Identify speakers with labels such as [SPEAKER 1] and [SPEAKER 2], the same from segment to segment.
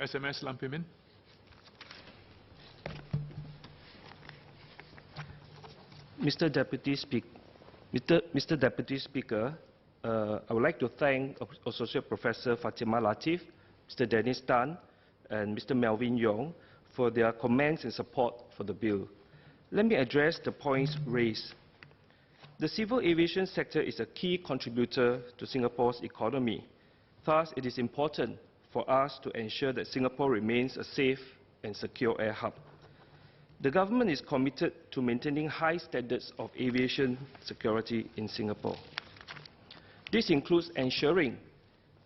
[SPEAKER 1] SMS Lam Pin Min.
[SPEAKER 2] Mr. Deputy Speaker, I would like to thank Associate Professor Fatima Latif, Mr. Dennis Tan, and Mr. Melvin Yong for their comments and support for the bill. Let me address the points raised. The civil aviation sector is a key contributor to Singapore's economy. Thus, it is important for us to ensure that Singapore remains a safe and secure air hub. The government is committed to maintaining high standards of aviation security in Singapore. This includes ensuring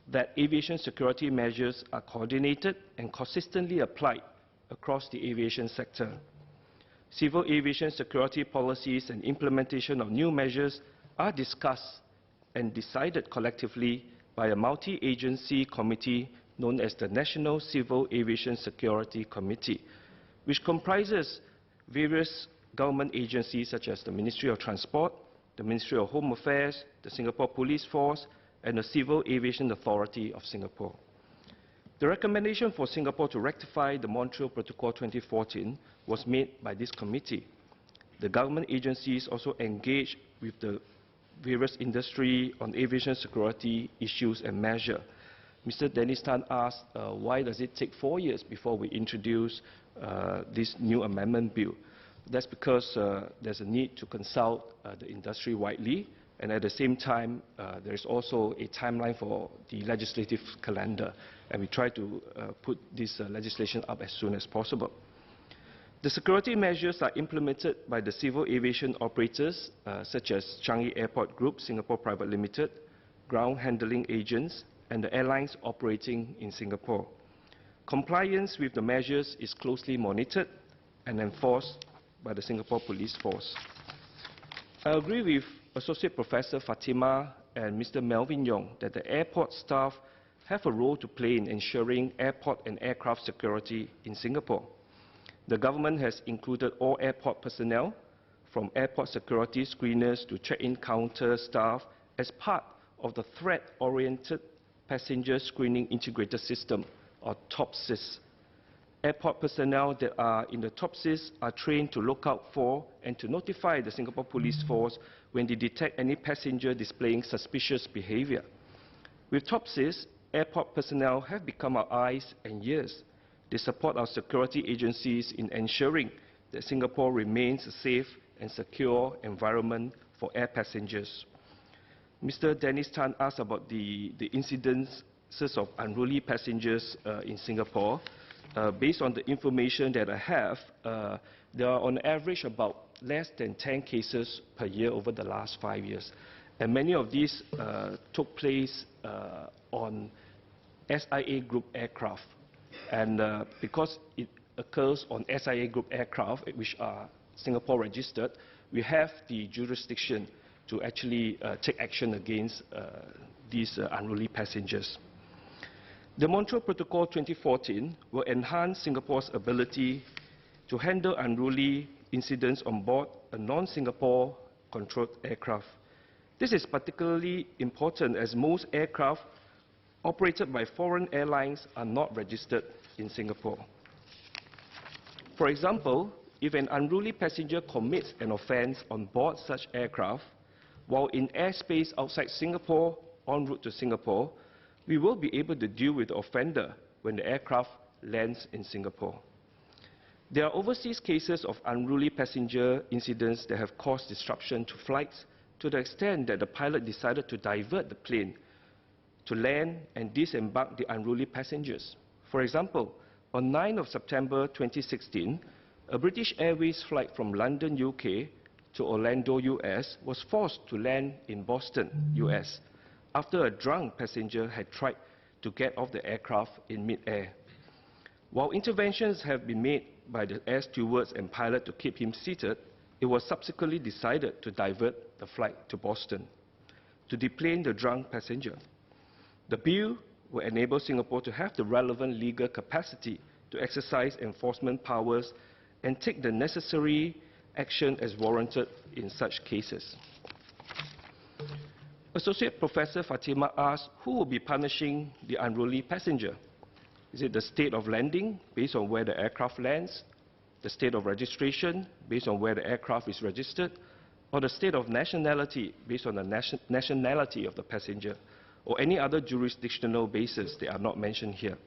[SPEAKER 2] that aviation security measures are coordinated and consistently applied across the aviation sector. Civil aviation security policies and implementation of new measures are discussed and decided collectively by a multi-agency committee known as the National Civil Aviation Security Committee, which comprises various government agencies such as the Ministry of Transport, the Ministry of Home Affairs, the Singapore Police Force, and the Civil Aviation Authority of Singapore. The recommendation for Singapore to rectify the Montreal Protocol 2014 was made by this committee. The government agencies also engaged with the various industry on aviation security issues and measures. Mr. Dennis Tan asked, why does it take 4 years before we introduce this new amendment bill? That's because there's a need to consult the industry widely, and at the same time, there is also a timeline for the legislative calendar, and we try to put this legislation up as soon as possible. The security measures are implemented by the civil aviation operators, such as Changi Airport Group, Singapore Private Limited, ground handling agents, and the airlines operating in Singapore. Compliance with the measures is closely monitored and enforced by the Singapore Police Force. I agree with Associate Professor Fatima and Mr. Melvin Yong that the airport staff have a role to play in ensuring airport and aircraft security in Singapore. The government has included all airport personnel, from airport security screeners to check-in counter staff, as part of the Threat-Oriented Passenger Screening Integrated System, or TOPSIS. Airport personnel that are in the TOPSIS are trained to look out for and to notify the Singapore Police Force when they detect any passenger displaying suspicious behavior. With TOPSIS, airport personnel have become our eyes and ears. They support our security agencies in ensuring that Singapore remains a safe and secure environment for air passengers. Mr. Dennis Tan asked about the incidences of unruly passengers in Singapore. Based on the information that I have, there are on average about less than 10 cases per year over the last 5 years. And many of these took place on SIA Group aircraft. And because it occurs on SIA Group aircraft, which are Singapore registered, we have the jurisdiction to actually take action against these unruly passengers. The Montreal Protocol 2014 will enhance Singapore's ability to handle unruly incidents on board a non-Singapore controlled aircraft. This is particularly important as most aircraft operated by foreign airlines are not registered in Singapore. For example, if an unruly passenger commits an offence on board such aircraft, while in airspace outside Singapore en route to Singapore, we will be able to deal with the offender when the aircraft lands in Singapore. There are overseas cases of unruly passenger incidents that have caused disruption to flights to the extent that the pilot decided to divert the plane to land and disembark the unruly passengers. For example, on 9 of September 2016, a British Airways flight from London, UK to Orlando, US was forced to land in Boston, US, after a drunk passenger had tried to get off the aircraft in mid-air. While interventions have been made by the air stewards and pilot to keep him seated, it was subsequently decided to divert the flight to Boston to deplane the drunk passenger. The bill will enable Singapore to have the relevant legal capacity to exercise enforcement powers and take the necessary action as warranted in such cases. Associate Professor Fatima asked who will be punishing the unruly passenger. Is it the state of landing, based on where the aircraft lands, the state of registration, based on where the aircraft is registered, or the state of nationality, based on the nationality of the passenger, or any other jurisdictional basis that are not mentioned here?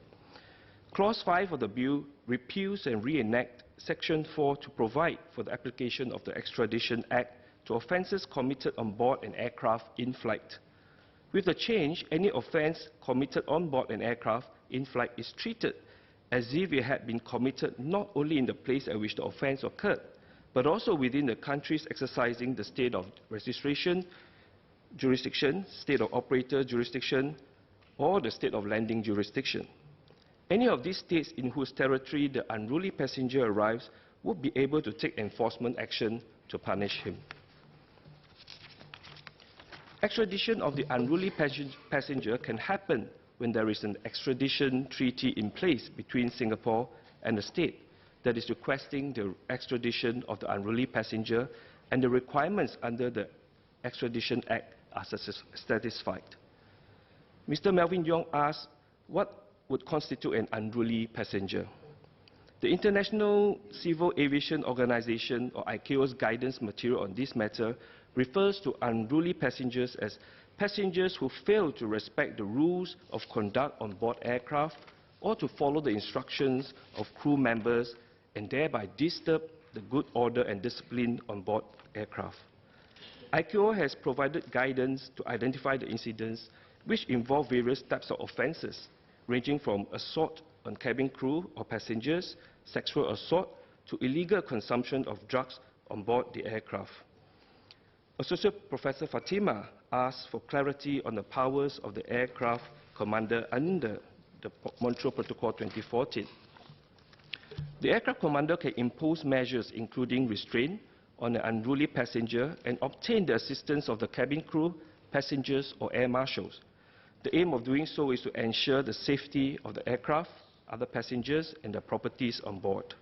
[SPEAKER 2] Clause 5 of the bill repeals and reenact Section 4 to provide for the application of the Extradition Act to offences committed on board an aircraft in flight. With the change, any offence committed on board an aircraft in flight is treated as if it had been committed not only in the place at which the offence occurred, but also within the countries exercising the state of registration jurisdiction, state of operator jurisdiction, or the state of landing jurisdiction. Any of these states in whose territory the unruly passenger arrives would be able to take enforcement action to punish him. Extradition of the unruly passenger can happen when there is an extradition treaty in place between Singapore and the state that is requesting the extradition of the unruly passenger, and the requirements under the Extradition Act are satisfied. Mr. Melvin Yong asked, what would constitute an unruly passenger? The International Civil Aviation Organization, or ICAO's guidance material on this matter, refers to unruly passengers as passengers who fail to respect the rules of conduct on board aircraft or to follow the instructions of crew members and thereby disturb the good order and discipline on board aircraft. ICAO has provided guidance to identify the incidents which involve various types of offences, ranging from assault on cabin crew or passengers, sexual assault, to illegal consumption of drugs on board the aircraft. Associate Professor Fatima asked for clarity on the powers of the aircraft commander under the Montreal Protocol 2014. The aircraft commander can impose measures including restraint on an unruly passenger and obtain the assistance of the cabin crew, passengers, or air marshals. The aim of doing so is to ensure the safety of the aircraft, other passengers, and their properties on board.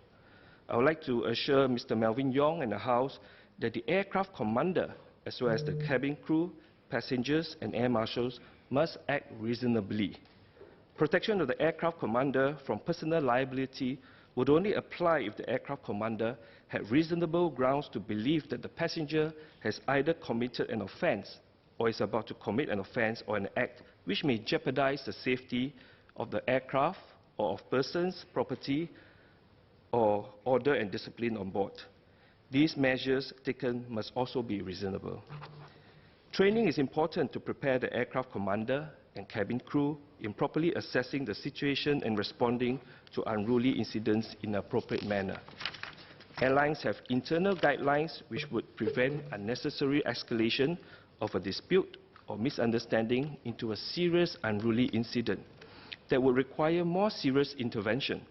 [SPEAKER 2] I would like to assure Mr. Melvin Yong and the House that the aircraft commander, as well as the cabin crew, passengers, and air marshals, must act reasonably. Protection of the aircraft commander from personal liability would only apply if the aircraft commander had reasonable grounds to believe that the passenger has either committed an offence or is about to commit an offence or an act which may jeopardize the safety of the aircraft or of persons, property, or order and discipline on board. These measures taken must also be reasonable. Training is important to prepare the aircraft commander and cabin crew in properly assessing the situation and responding to unruly incidents in an appropriate manner. Airlines have internal guidelines which would prevent unnecessary escalation of a dispute or misunderstanding into a serious unruly incident that would require more serious intervention.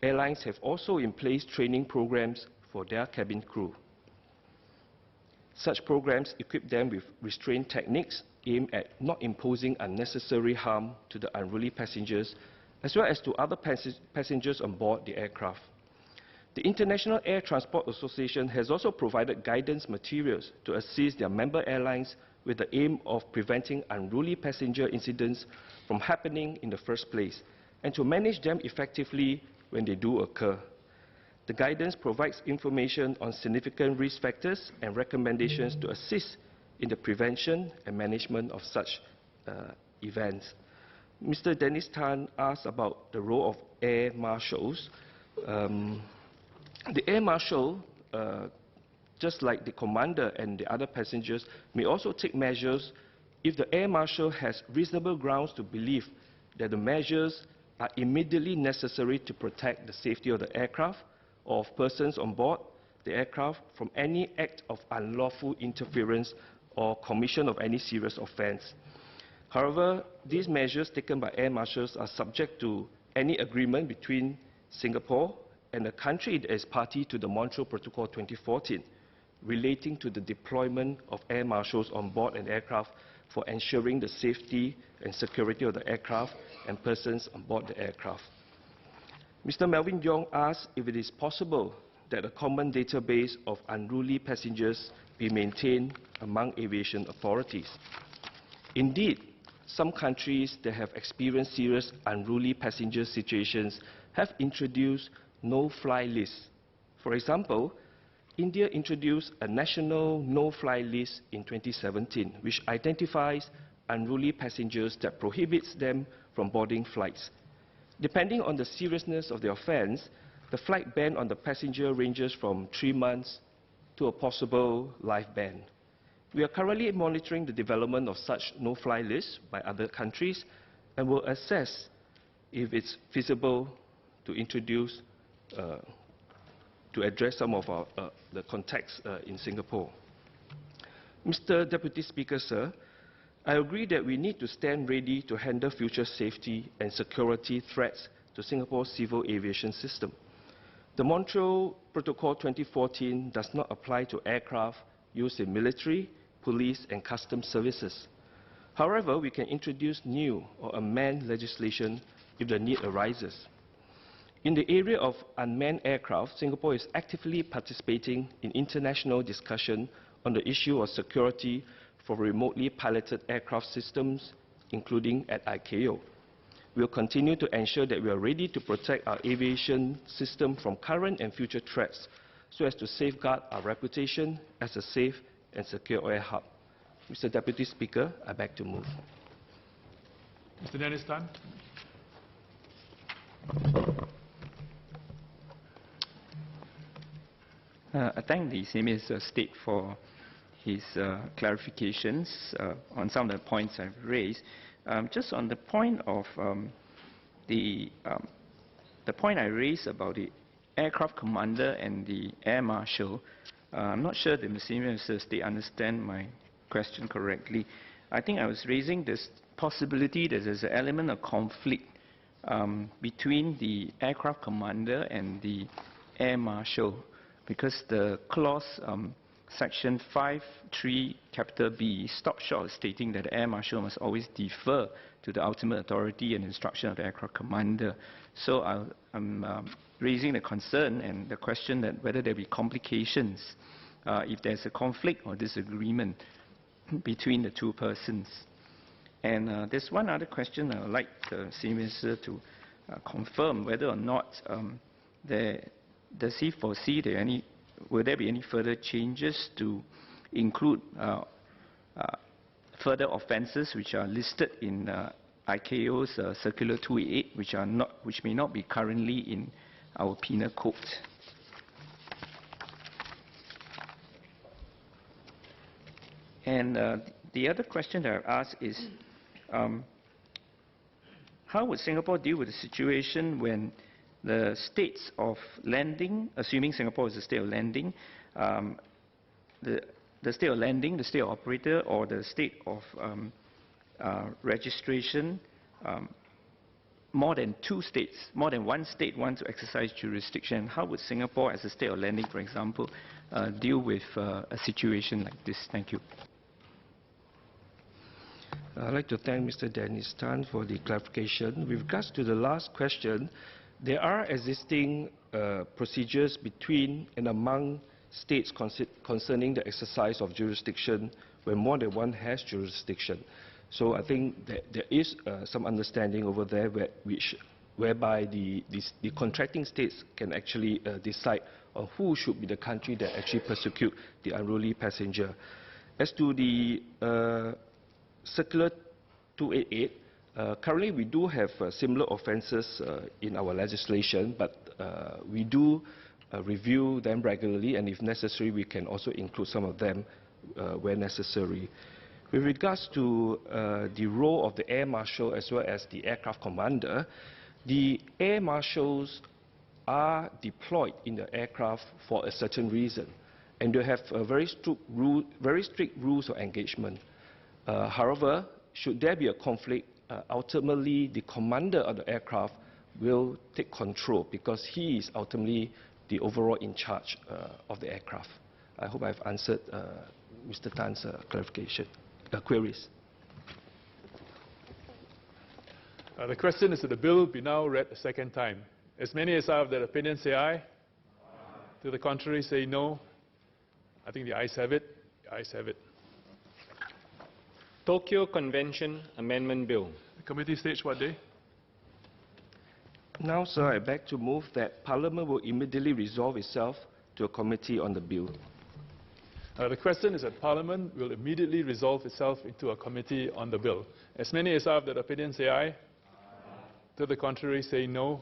[SPEAKER 2] Airlines have also in place training programs for their cabin crew. Such programs equip them with restraint techniques aimed at not imposing unnecessary harm to the unruly passengers, as well as to other passengers on board the aircraft. The International Air Transport Association has also provided guidance materials to assist their member airlines with the aim of preventing unruly passenger incidents from happening in the first place, and to manage them effectively when they do occur. The guidance provides information on significant risk factors and recommendations to assist in the prevention and management of such events. Mr. Dennis Tan asked about the role of air marshals. The air marshal, just like the commander and the other passengers, may also take measures if the air marshal has reasonable grounds to believe that the measures are immediately necessary to protect the safety of the aircraft or of persons on board the aircraft from any act of unlawful interference or commission of any serious offence. However, these measures taken by air marshals are subject to any agreement between Singapore and a country that is party to the Montreal Protocol 2014 relating to the deployment of air marshals on board an aircraft for ensuring the safety and security of the aircraft and persons on board the aircraft. Mr. Melvin Yong asked if it is possible that a common database of unruly passengers be maintained among aviation authorities. Indeed, some countries that have experienced serious unruly passenger situations have introduced no-fly lists. For example, India introduced a national no-fly list in 2017, which identifies unruly passengers that prohibits them from boarding flights. Depending on the seriousness of the offence, the flight ban on the passenger ranges from 3 months to a possible life ban. We are currently monitoring the development of such no-fly lists by other countries and will assess if it's feasible to introduce to address some of the context in Singapore. Mr. Deputy Speaker, sir, I agree that we need to stand ready to handle future safety and security threats to Singapore's civil aviation system. The Montreal Protocol 2014 does not apply to aircraft used in military, police and customs services. However, we can introduce new or amend legislation if the need arises. In the area of unmanned aircraft, Singapore is actively participating in international discussion on the issue of security for remotely piloted aircraft systems, including at ICAO. We will continue to ensure that we are ready to protect our aviation system from current and future threats so as to safeguard our reputation as a safe and secure air hub. Mr. Deputy Speaker, I beg to move.
[SPEAKER 1] Mr. Dennis Tan.
[SPEAKER 3] I thank the Senior State for his clarifications on some of the points I've raised. Just on the point of the point I raised about the aircraft commander and the air marshal, I'm not sure that the Senior State understand my question correctly. I think I was raising this possibility that there's an element of conflict between the aircraft commander and the air marshal, because the clause section 5(3) capital B stops short of stating that the air marshal must always defer to the ultimate authority and instruction of the aircraft commander. So I'm raising the concern and the question that whether there be complications if there's a conflict or disagreement between the two persons. And there's one other question I would like the Senior Minister to confirm whether or not does he foresee will there be any further changes to include further offences which are listed in ICAO's Circular 288, which may not be currently in our penal code? And the other question that I've asked is, how would Singapore deal with the situation when the states of landing, assuming Singapore is a state of landing, the state of landing, the state of operator, or the state of registration, more than one state wants to exercise jurisdiction? How would Singapore, as a state of landing, for example, deal with a situation like this? Thank you.
[SPEAKER 2] I'd like to thank Mr. Dennis Tan for the clarification. With regards to the last question, there are existing procedures between and among states concerning the exercise of jurisdiction when more than one has jurisdiction. So I think that there is some understanding over there whereby the contracting states can actually decide on who should be the country that actually persecute the unruly passenger. As to the Circular 288, currently we do have similar offences in our legislation, but we do review them regularly, and if necessary we can also include some of them where necessary. With regards to the role of the air marshal as well as the aircraft commander, the air marshals are deployed in the aircraft for a certain reason, and they have very strict rules of engagement. However, should there be a conflict, ultimately the commander of the aircraft will take control because he is ultimately the overall in charge of the aircraft. I hope I've answered Mr. Tan's queries.
[SPEAKER 1] The question is that the bill be now read a second time. As many as are of that opinion say aye. Aye. To the contrary say no. I think the ayes have it. The ayes have it.
[SPEAKER 4] Tokyo Convention Amendment Bill.
[SPEAKER 1] The committee stage what day?
[SPEAKER 2] Now, sir, I beg to move that Parliament will immediately resolve itself to a committee on the bill.
[SPEAKER 1] The question is that Parliament will immediately resolve itself into a committee on the bill. As many as are of that opinion say aye. To the contrary, say no.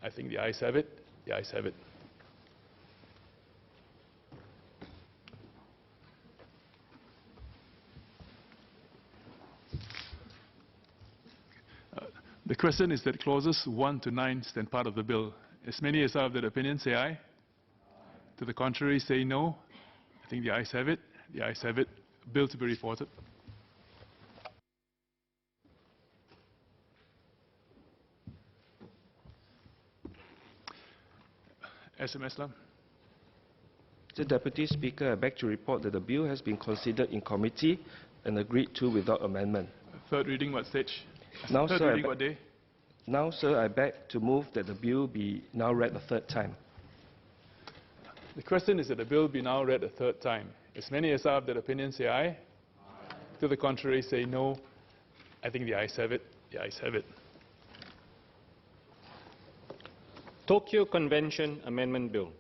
[SPEAKER 1] I think the ayes have it. The ayes have it. The question is that clauses 1 to 9 stand part of the bill. As many as are of that opinion say aye. To the contrary, say no. I think the ayes have it. The ayes have it. Bill to be reported. SMS Lam.
[SPEAKER 2] Mr. Deputy Speaker, I beg to report that the bill has been considered in committee and agreed to without amendment.
[SPEAKER 1] Third reading what stage?
[SPEAKER 2] Now,
[SPEAKER 1] Third
[SPEAKER 2] sir,
[SPEAKER 1] reading what day?
[SPEAKER 2] Now, sir, I beg to move that the bill be now read a third time.
[SPEAKER 1] The question is that the bill be now read a third time. As many as are of that opinion say aye. Aye. To the contrary, say no. I think the ayes have it. The ayes have it.
[SPEAKER 4] Tokyo Convention Amendment Bill.